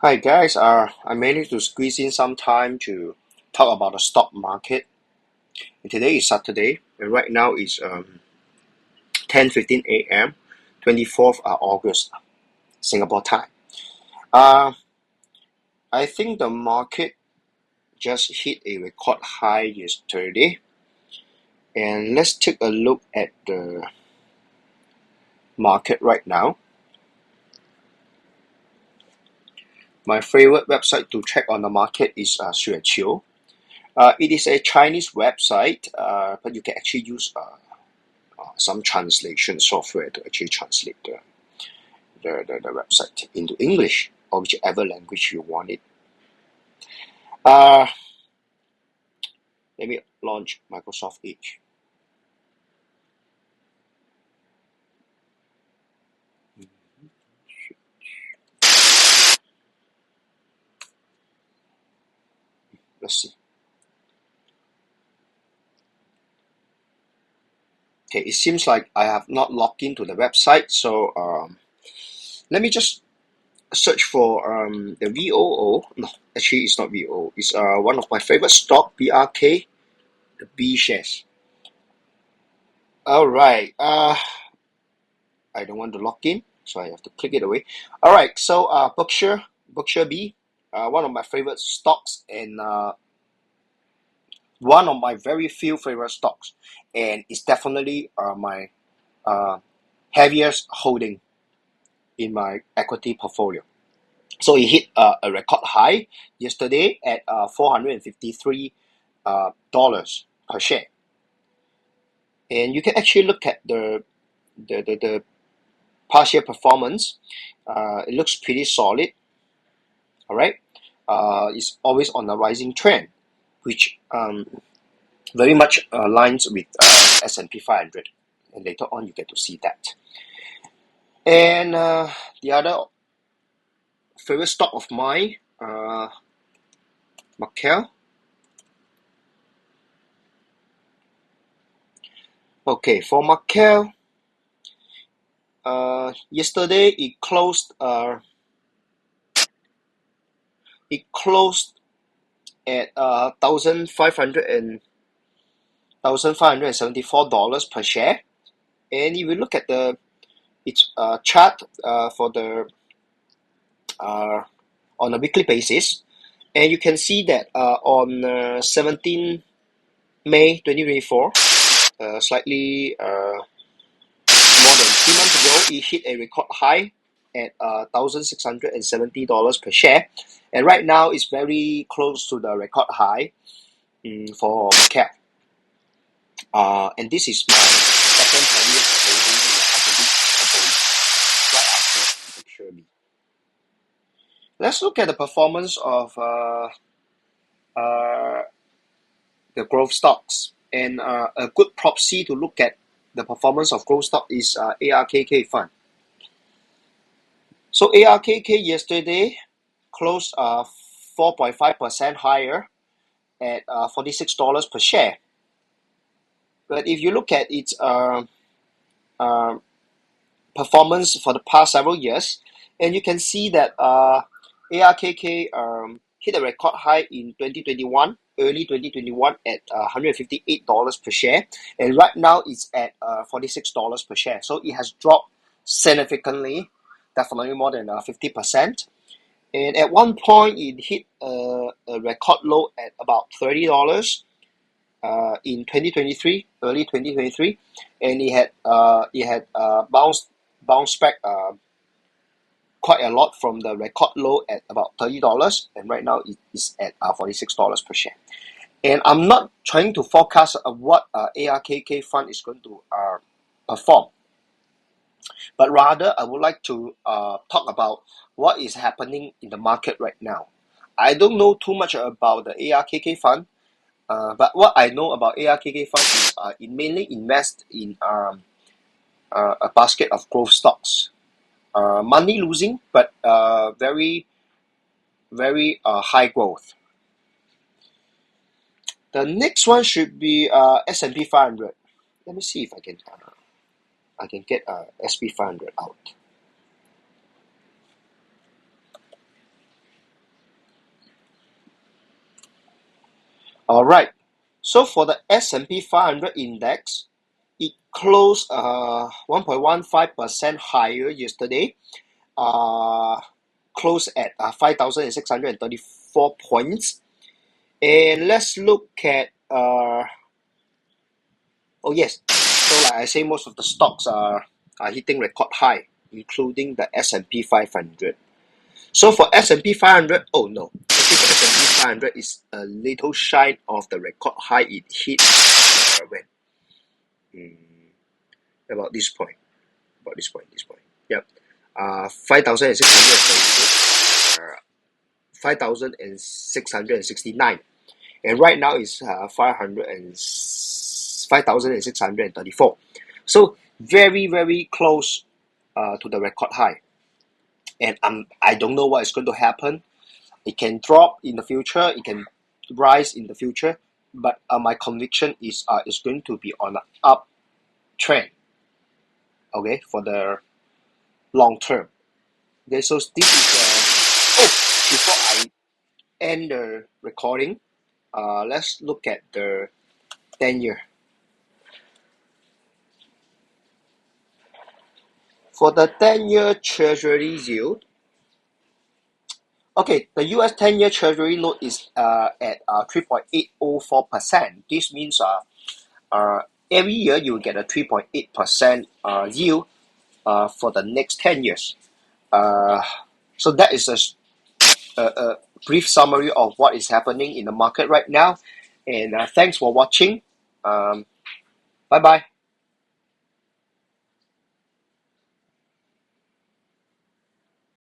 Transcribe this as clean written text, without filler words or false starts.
Hi guys, I managed to squeeze in some time to talk about the stock market. And today is Saturday, and right now is 10:15 a.m., 24th August, Singapore time. Uh, I think the market just hit a record high yesterday, and let's take a look at the market right now. My favorite website to check on the market is Xueqiu. It is a Chinese website, but you can actually use some translation software to actually translate the website into English or whichever language you want it. Uh, Let me launch Microsoft Edge. Let's see. Okay, it seems like I have not logged into the website, so let me just search for the VOO. No, actually, it's not VOO. It's one of my favorite stock, BRK, the B shares. All right. I don't want to log in, so I have to click it away. All right. So Berkshire B, one of my favorite stocks, and one of my very few favorite stocks, and it's definitely my uh, heaviest holding in my equity portfolio. So it hit a record high yesterday at $453 per share, and you can actually look at the past year performance. It looks pretty solid. All right, it's always on a rising trend, which very much aligns with S&P 500, and later on you get to see that. And the other favorite stock of mine, Macau. Okay, for Macau, yesterday it closed at $1,574 per share. And if you look at its chart for the uh, on a weekly basis, and you can see that on 17 May 2024, slightly more than 3 months ago, it hit a record high at $1,670 per share, and right now it's very close to the record high for Macau. And this is my second heaviest holding in the equity portfolio, right after Berkshire. Let's look at the performance of uh, the growth stocks. And a good proxy to look at the performance of growth stock is ARKK fund. So ARKK yesterday closed 4.5% higher at $46 per share. But if you look at its uh, performance for the past several years, and you can see that ARKK hit a record high in 2021, early 2021 at $158 per share, and right now it's at $46 per share. So it has dropped significantly, definitely more than 50%. And at one point, it hit a record low at about $30 in 2023, early 2023, and it had bounced back quite a lot from the record low at about $30, and right now it is at $46 per share. And I'm not trying to forecast what ARKK fund is going to perform, but rather I would like to talk about what is happening in the market right now. I don't know too much about the ARKK fund, but what I know about ARKK fund is it mainly invests in a basket of growth stocks. Money losing, but very, very high growth. The next one should be S&P 500. Let me see if I can get SP 500 out. All right. So for the S&P 500 index, it closed 1.15% higher yesterday. Closed at 5,634 points. And let's look at oh yes. So like I say, most of the stocks are hitting record high, including the S&P 500. So for S&P 500, oh no, actually for S&P 500 is a little shy of the record high it hit when about this point, Yep, 5,636, 5,669, and right now is 5,634. So very close to the record high, and I don't know what is going to happen. It can drop in the future, it can rise in the future, but my conviction is going to be on an uptrend, okay, for the long term. Okay, so this is before I end the recording, let's look at the 10-year. For the 10-year treasury yield, okay, the US 10-year treasury note is at 3.804%. This means every year you will get a 3.8% yield for the next 10 years. So that is a brief summary of what is happening in the market right now. And thanks for watching. Bye bye.